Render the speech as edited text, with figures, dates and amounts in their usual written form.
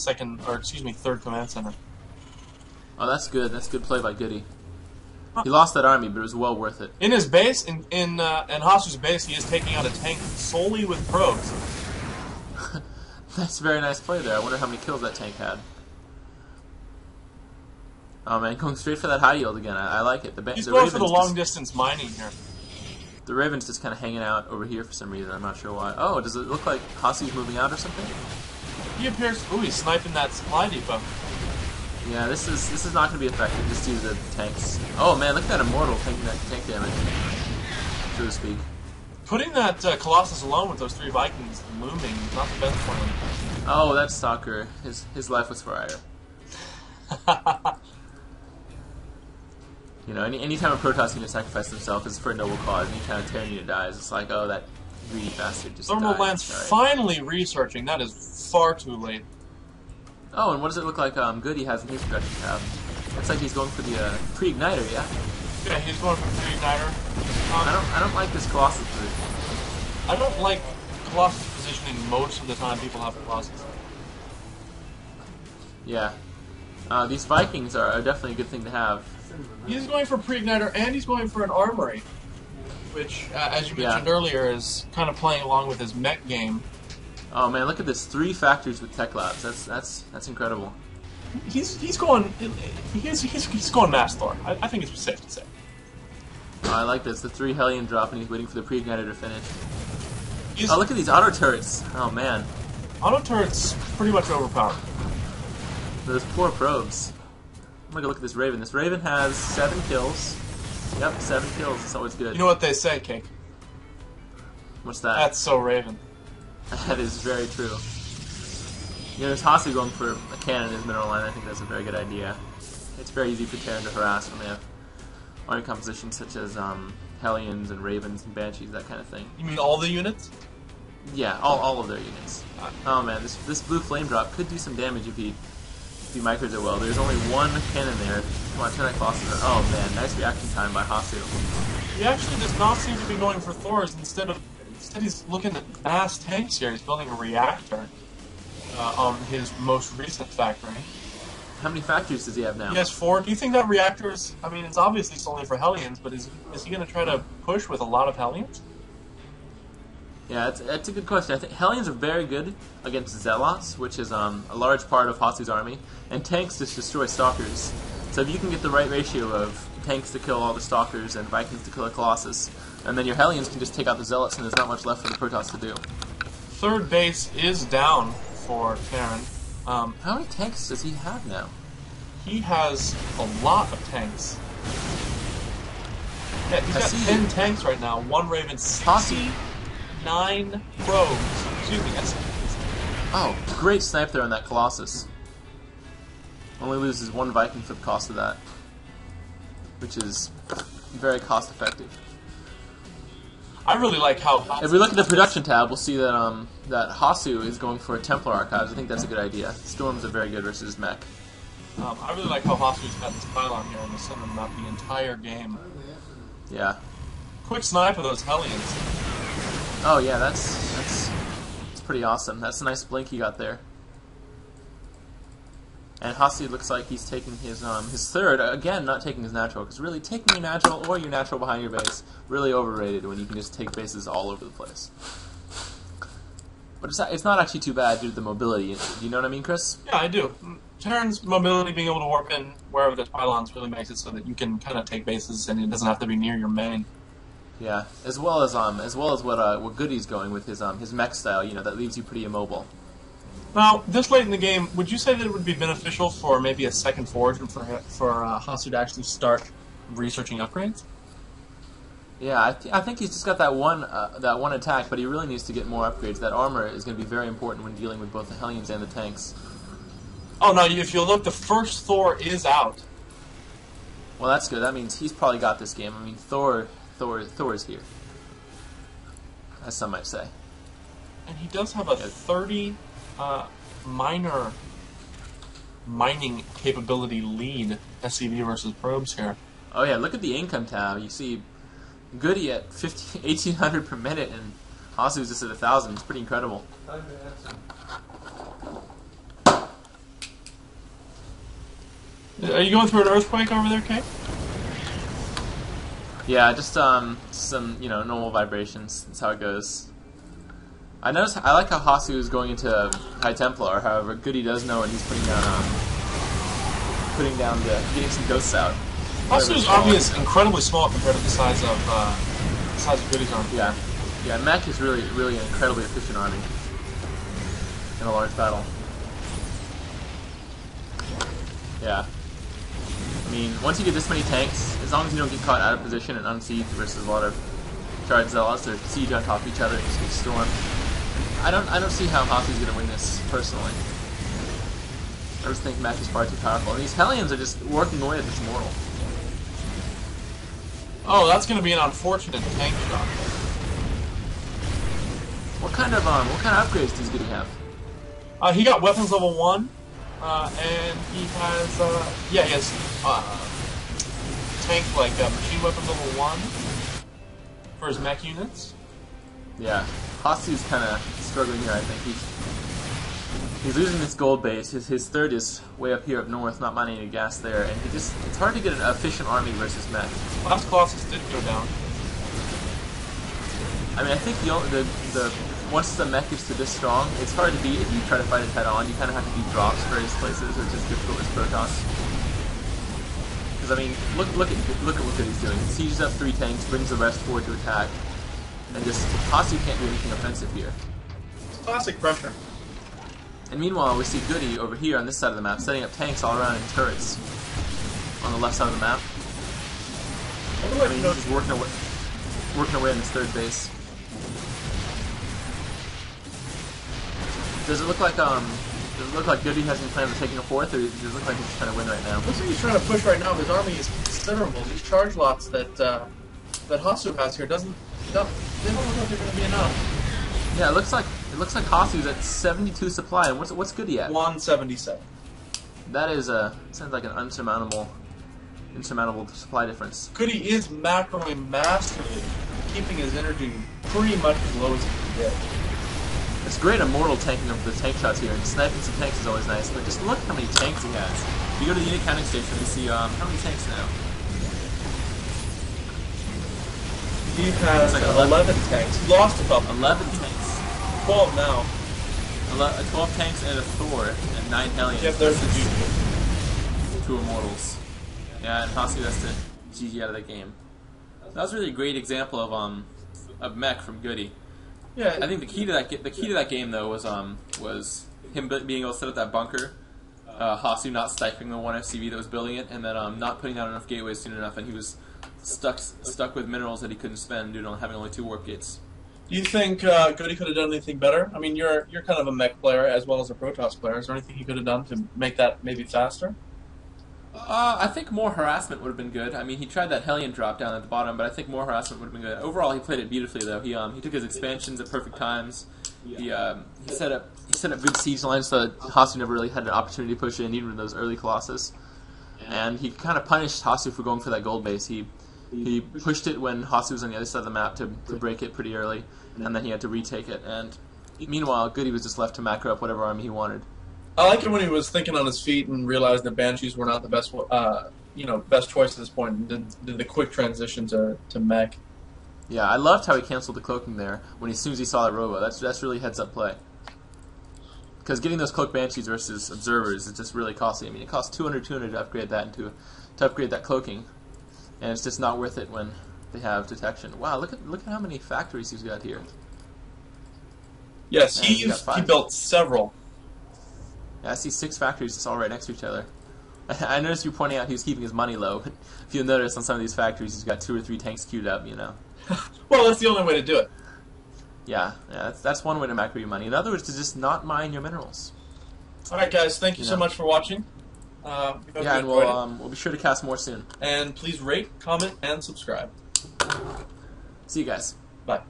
third command center. Oh, that's good. That's good play by Goody. He lost that army, but it was well worth it. In his base, in Hasu's base, he is taking out a tank solely with probes. That's a very nice play there. I wonder how many kills that tank had. Oh man, going straight for that high yield again. I like it. He's going for the long distance mining here. The Raven's just kind of hanging out over here for some reason. I'm not sure why. Oh, does it look like Hasu's moving out or something? He appears. Ooh, he's sniping that supply depot. Yeah, this is not going to be effective just due to the tanks. Oh man, look at that Immortal taking that tank damage, so to speak. Putting that Colossus alone with those 3 Vikings looming, not the best for him. Oh, that Stalker. His life was for hire. You know, anytime a Protoss unit sacrifices himself is for a noble cause. Anytime a Terran unit dies, it's like, oh, that greedy bastard just Thermal died. Lance finally researching. That is far too late. Oh, and what does it look like Goody has in his production tab? Looks like he's going for the pre-igniter, yeah? Yeah, he's going for the pre-igniter. I don't like this Colossus position. I don't like Colossus positioning most of the time people have Colossus. Yeah. These Vikings are definitely a good thing to have. He's going for pre-igniter and he's going for an armory, which, as you mentioned earlier, is kind of playing along with his mech game. Oh man, look at this! 3 factories with tech labs. That's incredible. He's going Mass Thor. I think it's safe to say. Oh, I like this. The 3 Hellion drop, and he's waiting for the pre-igniter to finish. Oh, look at these auto turrets. Oh man, auto turrets pretty much overpowered. Those poor probes. I'm gonna go look at this Raven. This Raven has 7 kills. Yep, 7 kills. It's always good. You know what they say, Cake? What's that? That's so Raven. That is very true. You know, there's Hasu going for a cannon in his mineral line. I think that's a very good idea. It's very easy for Terran to harass when they have army compositions such as Hellions and Ravens and Banshees, that kind of thing. You mean all the units? Yeah, all of their units. Oh man, this blue flame drop could do some damage if he micros it well. There's only 1 cannon there. Come on, turn that Colossus. Oh man, nice reaction time by Hasu. He actually does not seem to be going for Thors. Instead he's looking at mass tanks here. He's building a reactor on his most recent factory. How many factories does he have now? He has 4. Do you think that reactor is... I mean, it's obviously solely for Hellions, but is he going to try to push with a lot of Hellions? Yeah, it's a good question. I think Hellions are very good against Zealots, which is a large part of Hasu's army, and tanks just destroy Stalkers. So if you can get the right ratio of tanks to kill all the Stalkers and Vikings to kill a Colossus, and then your Hellions can just take out the Zealots, and there's not much left for the Protoss to do. 3rd base is down for Terran. How many tanks does he have now? He has a lot of tanks. Yeah, he's got 10 tanks right now. 1 Raven, 69 probes. Excuse me, that's... Oh, great snipe there on that Colossus. Only loses 1 Viking for the cost of that, which is very cost effective. I really like how... If we look at the production tab, we'll see that that Hasu is going for a Templar Archives. I think that's a good idea. Storms are very good versus mech. I really like how Hasu's got this pylon here and send them out the entire game. Yeah. Quick snipe of those Hellions. Oh yeah, that's pretty awesome. That's a nice blink he got there. And Hasu looks like he's taking his 3rd, again, not taking his natural, because really taking your natural or your natural behind your base, really overrated when you can just take bases all over the place. But it's not actually too bad due to the mobility. Do you know what I mean, Chris? Yeah, I do. Terran's mobility, being able to warp in wherever there's pylons, really makes it so that you can kind of take bases and it doesn't have to be near your main. Yeah, as well as what Goody's going with his mech style, you know, that leaves you pretty immobile. Now, this late in the game, would you say that it would be beneficial for maybe a second forge and for Hasu to actually start researching upgrades? Yeah, I think he's just got that one attack, but he really needs to get more upgrades. That armor is going to be very important when dealing with both the Hellions and the tanks. Oh no! If you look, the first Thor is out. Well, that's good. That means he's probably got this game. I mean, Thor is here, as some might say. And he does have a 30 minor mining capability lead SCV versus probes here. Oh yeah, look at the income tab. You see Goody at 1,800 per minute, and Hasu's just at 1,000. It's pretty incredible. Are you going through an earthquake over there, Kate? Yeah, just some normal vibrations. That's how it goes. I like how Hasu is going into High Templar. However, Goody does know, and he's getting some ghosts out. Hasu's army is incredibly small compared to the size of Goody's army. Yeah, Mech is really an incredibly efficient army in a large battle. Yeah. I mean, once you get this many tanks, as long as you don't get caught out of position and unsieged versus a lot of charged zealots or siege on top of each other and just get stormed, I don't see how Hasu's going to win this personally. I just think Mech is far too powerful. And these Hellions are just working away at this mortal. Oh, that's going to be an unfortunate tank shot. What kind of upgrades does Goody have? He got weapons level 1. And he has, he has tank, like, machine weapons level 1 for his mech units. Yeah, Hasu's kind of struggling here, I think. He's losing this gold base. His third is way up here up north, not mining any gas there, and it's hard to get an efficient army versus mech. Last Colossus did go down. I mean, I think once the mech is to this strong, it's hard to beat if you try to fight it head on. You kind of have to do drops various places, which is difficult with Protoss. Because I mean, look at what Goody's doing. He sieges up 3 tanks, brings the rest forward to attack, and just Hasu can't do anything offensive here. Classic pressure. And meanwhile, we see Goody over here on this side of the map, setting up tanks all around in turrets on the left side of the map. I mean, he's just working away on his third base. Does it look like Goody has any plans of taking a fourth, or does it look like he's trying to win right now? Looks like he's trying to push right now. His army is considerable. These charge lots that Hasu has here they don't look like they're going to be enough. Yeah, it looks like Hasu's at 72 supply, and what's Goody at? 177. That is sounds like an insurmountable supply difference. Goody is macroing masterfully, keeping his energy pretty much as low as he can get. It's great immortal tanking of the tank shots here, and sniping some tanks is always nice, but just look how many tanks he has. If you go to the unit counting station, you see how many tanks now? He has like 11 tanks. He lost a couple. 11 tanks. 12 now. 12 tanks and a Thor, and 9 Hellions. Yep, there's the GG. 2 immortals. Yeah, and Hasu has to GG out of the game. That was really a great example of mech from Goody. Yeah, I think the key to that game though was him being able to set up that bunker, Hasu not stifling the one FCV that was building it, and then not putting out enough gateways soon enough, and he was stuck with minerals that he couldn't spend due to having only 2 warp gates. Do you think Goody could have done anything better? I mean, you're kind of a mech player as well as a Protoss player. Is there anything he could have done to make that maybe faster? I think more harassment would have been good. I mean, he tried that Hellion drop down at the bottom, but I think more harassment would have been good. Overall, he played it beautifully, though. He took his expansions at perfect times. He set up good siege lines so that Hasu never really had an opportunity to push in, even in those early Colossus. And he kind of punished Hasu for going for that gold base. He pushed it when Hasu was on the other side of the map to break it pretty early, and then he had to retake it. And meanwhile, Goody was just left to macro up whatever army he wanted. I like it when he was thinking on his feet and realized that Banshees were not the best, best choice at this point, and did the quick transition to mech. Yeah, I loved how he canceled the cloaking there as soon as he saw that robo. That's really heads up play. Because getting those cloaked Banshees versus observers is just really costly. I mean, it costs 200 to upgrade that to upgrade that cloaking, and it's just not worth it when they have detection. Wow, look at how many factories he's got here. Yes, he built several. Yeah, I see 6 factories just all right next to each other. I noticed you pointing out he was keeping his money low. If you'll notice on some of these factories, he's got 2 or 3 tanks queued up, Well, that's the only way to do it. Yeah, that's one way to macro your money. Another is to just not mine your minerals. All right, guys, thank you so much for watching. Yeah, and we'll be sure to cast more soon. And please rate, comment, and subscribe. See you guys. Bye.